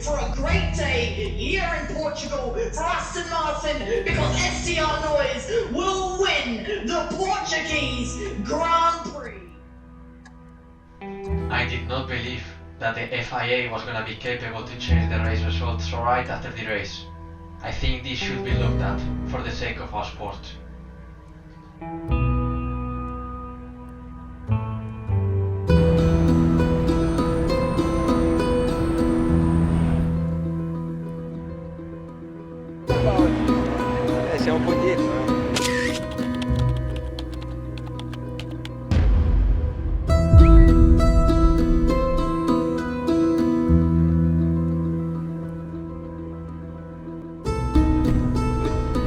for a great day here in Portugal for Aston Martin, because STR Noise will win the Portuguese Grand Prix. I did not believe that the FIA was going to be capable to change the race results right after the race. I think this should be looked at for the sake of our sport. Siamo un po' dietro,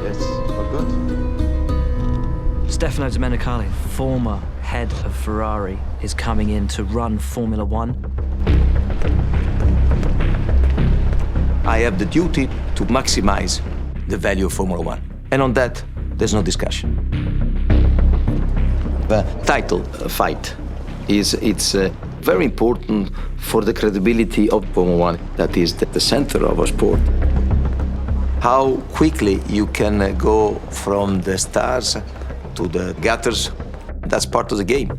Yes, all good. Stefano Domenicali, former head of Ferrari, is coming in to run Formula One. I have the duty to maximize the value of Formula One. And on that, there's no discussion. The title fight it's very important for the credibility of Formula One. That is the center of our sport. How quickly you can go from the stars to the gutters, that's part of the game.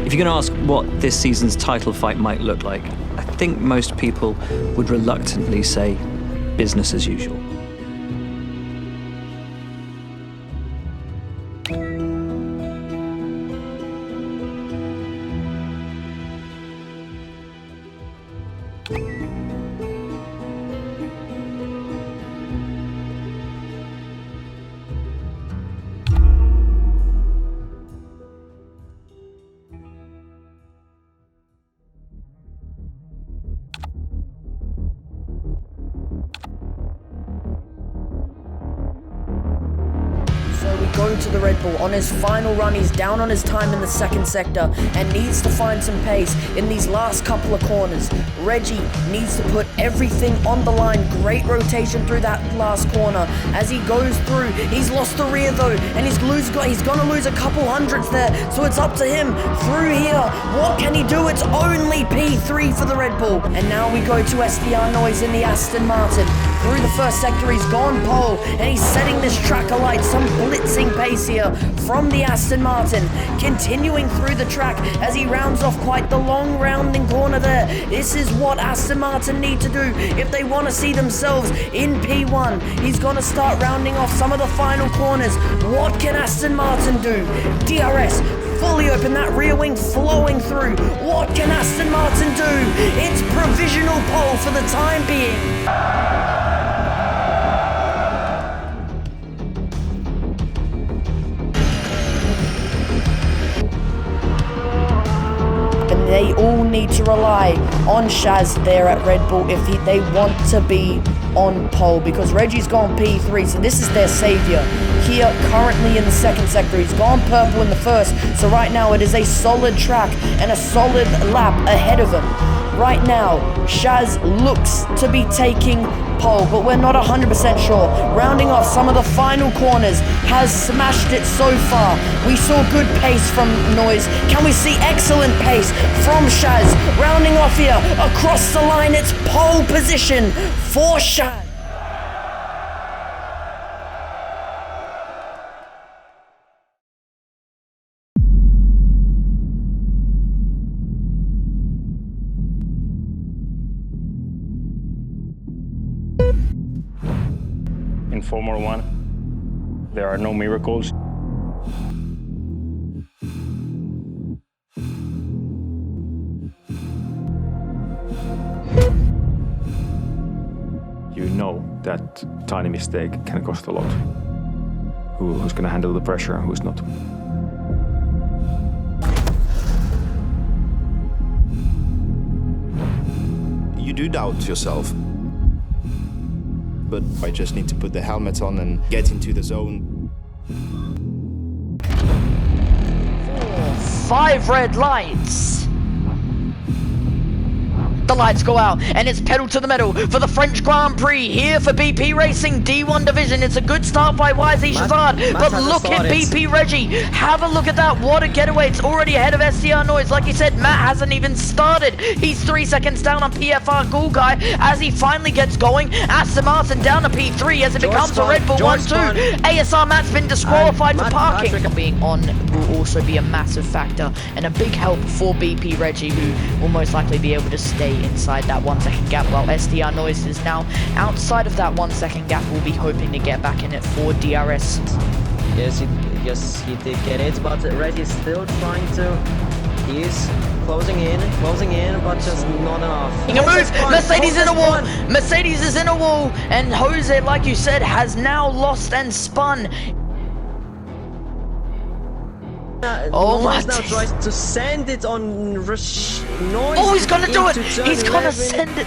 If you're going to ask what this season's title fight might look like, I think most people would reluctantly say business as usual. Go to the Red Bull. On his final run, he's down on his time in the second sector and needs to find some pace in these last couple of corners. Reggie needs to put everything on the line. Great rotation through that last corner. As he goes through, he's lost the rear though, and he's gonna lose a couple hundredths there, so it's up to him through here. What can he do? It's only P3 for the Red Bull. And now we go to STR Noise in the Aston Martin. Through the first sector, he's gone pole, and he's setting this track alight. Some blitzing pace here from the Aston Martin, continuing through the track as he rounds off quite the long rounding corner there. This is what Aston Martin need to do if they want to see themselves in P1. He's going to start rounding off some of the final corners. What can Aston Martin do? DRS fully open, that rear wing flowing through. What can Aston Martin do? It's provisional pole for the time being. They all need to rely on Shaz there at Red Bull if they want to be on pole, because Reggie's gone P3, so this is their saviour. Here, currently in the second sector, he's gone purple in the first, so right now it is a solid track and a solid lap ahead of him. Right now, Shaz looks to be taking pole, but we're not 100% sure. Rounding off some of the final corners, has smashed it so far. We saw good pace from Noise. Can we see excellent pace from Shaz? Rounding off here, across the line, it's pole position for Shaz. In Formula One, there are no miracles. You know that tiny mistake can cost a lot. Who's going to handle the pressure and who's not? You do doubt yourself. But I just need to put the helmet on and get into the zone. 5 red lights. The lights go out, and it's pedal to the metal for the French Grand Prix here for BP Racing D1 Division. It's a good start by YZ Shazad, but look at BP Reggie. Have a look at that. What a getaway. It's already ahead of SDR Noise. Like you said, Matt hasn't even started. He's 3 seconds down on PFR Ghoul Guy as he finally gets going. Aston Martin down to P3 as it becomes a Red Bull 1-2. ASR Matt's been disqualified for parking. Being on will also be a massive factor and a big help for BP Reggie, who will most likely be able to stay inside that 1 second gap, while SDR Noise is now outside of that 1 second gap. We'll be hoping to get back in it for DRS. Yes, he did get it, but Reggie's still trying to. He's closing in, but just not enough. A move! Mercedes in a wall! Mercedes is in a wall! And Jose, like you said, has now lost and spun. Oh my! Now tries to send it on Noise. Oh, he's gonna do it! He's gonna send it!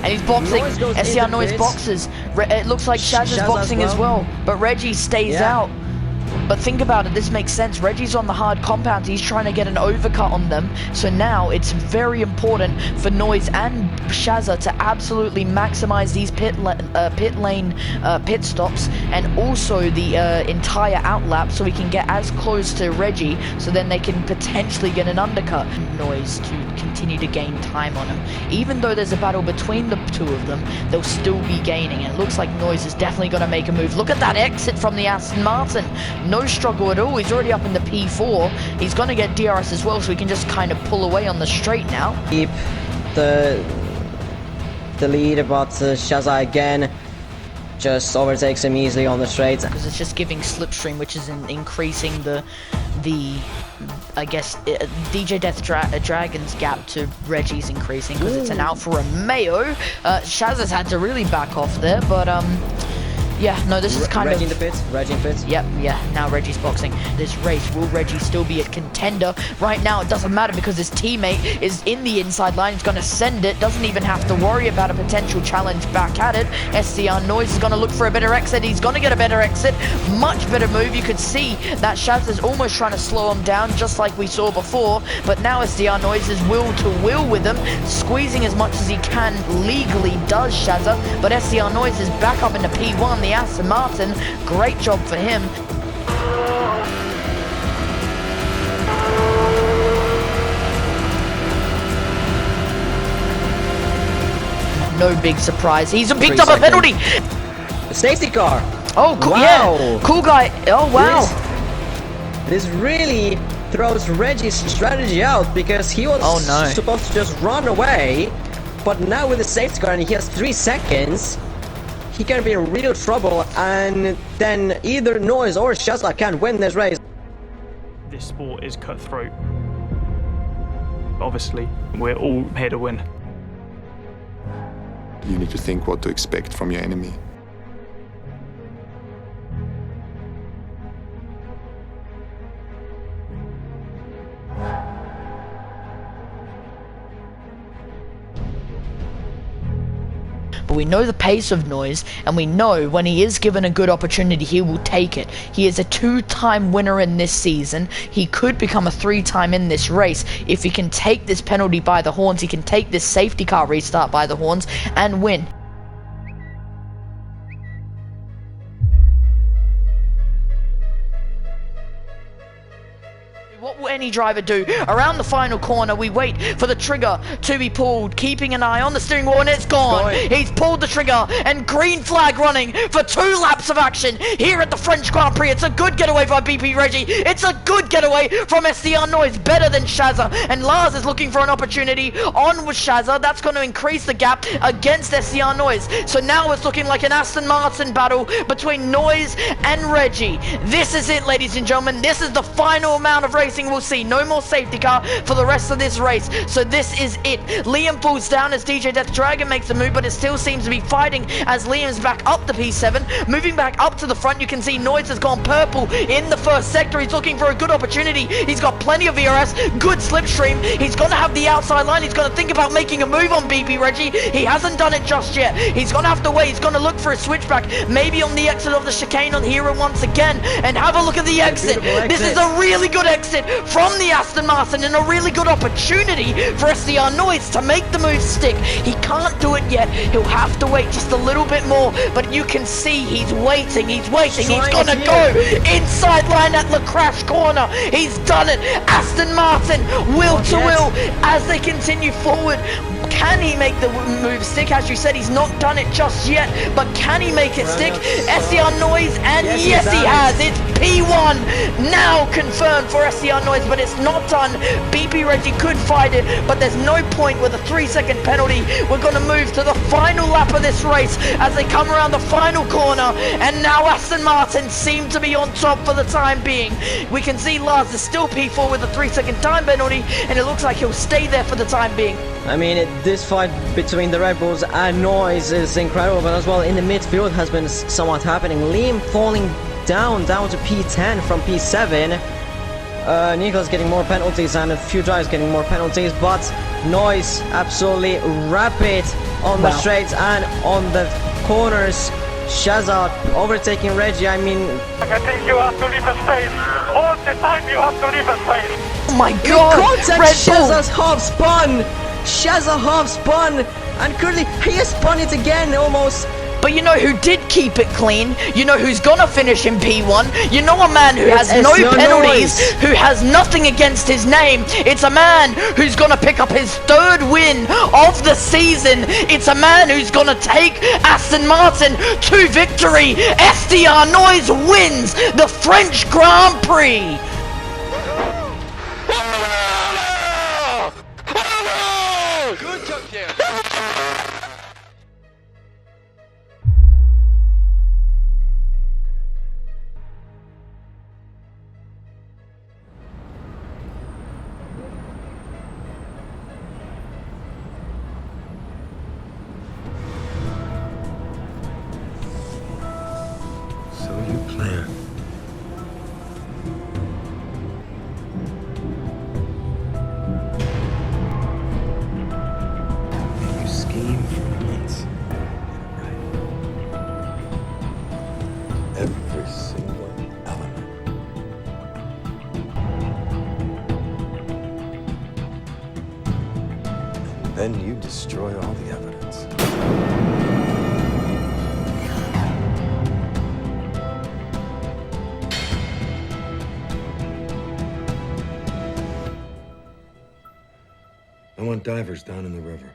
And he's boxing. SCR Noise boxes. It looks like Shaz is boxing as well, but Reggie stays out. But think about it, this makes sense. Reggie's on the hard compound, he's trying to get an overcut on them. So now it's very important for Noise and Shazza to absolutely maximize these pit lane pit stops, and also the entire outlap, so we can get as close to Reggie, so then they can potentially get an undercut. Noise to continue to gain time on him. Even though there's a battle between the two of them, they'll still be gaining. And it looks like Noise is definitely going to make a move. Look at that exit from the Aston Martin. No struggle at all. He's already up in the P4. He's going to get DRS as well, so he can just kind of pull away on the straight now. Keep the lead, but Shazza again just overtakes him easily on the straight. Because it's just giving slipstream, which is increasing the I guess DJ Death Dragon's gap to Reggie's increasing, because it's an Alfa Romeo. Shaz has had to really back off there, but yeah, no, this is kind Reggie of... in the pits, Reggie in pits. Yep, yeah, now Reggie's boxing. This race, will Reggie still be a contender? Right now, it doesn't matter because his teammate is in the inside line. He's going to send it, doesn't even have to worry about a potential challenge back at it. SCR Noise is going to look for a better exit. He's going to get a better exit. Much better move. You could see that Shaz is almost trying to slow him down, just like we saw before. But now SCR Noise is will to will with him, squeezing as much as he can legally, does Shazza. But SCR Noise is back up into P1. The Aston Martin, great job for him. No big surprise. He's picked up a penalty. Safety car. Oh, cool. Wow. Yeah, cool guy. Oh wow. This really throws Reggie's strategy out, because he was supposed to just run away, but now with the safety car and he has 3 seconds. He can be in real trouble, and then either Noise or Shazza can win this race. This sport is cutthroat. Obviously, we're all here to win. You need to think what to expect from your enemy. But we know the pace of Noise, and we know when he is given a good opportunity, he will take it. He is a 2-time winner in this season. He could become a 3-time in this race. If he can take this penalty by the horns, he can take this safety car restart by the horns and win. What will any driver do? Around the final corner, we wait for the trigger to be pulled, keeping an eye on the steering wheel, and it's gone. He's pulled the trigger, and green flag running for 2 laps of action here at the French Grand Prix. It's a good getaway by BP Reggie. It's a good getaway from SCR Noise, better than Shazza. And Lars is looking for an opportunity on with Shazza. That's going to increase the gap against SCR Noise. So now it's looking like an Aston Martin battle between Noise and Reggie. This is it, ladies and gentlemen. This is the final amount of racing we'll see. No more safety car for the rest of this race. So this is it. Liam falls down as DJ Death Dragon makes the move, but it still seems to be fighting as Liam's back up the P7. Moving back up to the front, you can see Noise has gone purple in the first sector. He's looking for a good opportunity. He's got plenty of VRS, good slipstream. He's going to have the outside line. He's going to think about making a move on BP Reggie. He hasn't done it just yet. He's going to have to wait. He's going to look for a switchback, maybe on the exit of the chicane on Hero once again. And have a look at the exit. This is a really good exit from the Aston Martin and a really good opportunity for SDR Noise to make the move stick. He can't do it yet. He'll have to wait just a little bit more, but you can see he's waiting. He's waiting. He's going to go inside line at the crash corner. He's done it. Aston Martin will to will as they continue forward. Can he make the move stick? As you said, he's not done it just yet, but can he make it stick? SDR Noise, and yes he has. It's P1 now confirmed for SDR Noise, but it's not done. BP Reggie could fight it, but there's no point with a 3-second penalty. We're going to move to the final lap of this race as they come around the final corner, and now Aston Martin seem to be on top for the time being. We can see Lars is still P4 with a 3-second time penalty, and it looks like he'll stay there for the time being. I mean, this fight between the Red Bulls and Noise is incredible, but as well in the midfield has been somewhat happening. Liam falling down to P10 from P7. Nicholas getting more penalties and a few drivers getting more penalties, but Noise absolutely rapid on the straights and on the corners. Shazza overtaking Reggie. I mean, I think you have to leave a space. All the time you have to leave a space. Oh my god! Shazza's half spun. Shazza half spun, and currently he has spun it again almost. But you know who did keep it clean? You know who's gonna finish in P1? You know a man who has no penalties, who has nothing against his name. It's a man who's gonna pick up his 3rd win of the season. It's a man who's gonna take Aston Martin to victory. SDR Noise wins the French Grand Prix. Every single element. And then you destroy all the evidence. I want divers down in the river.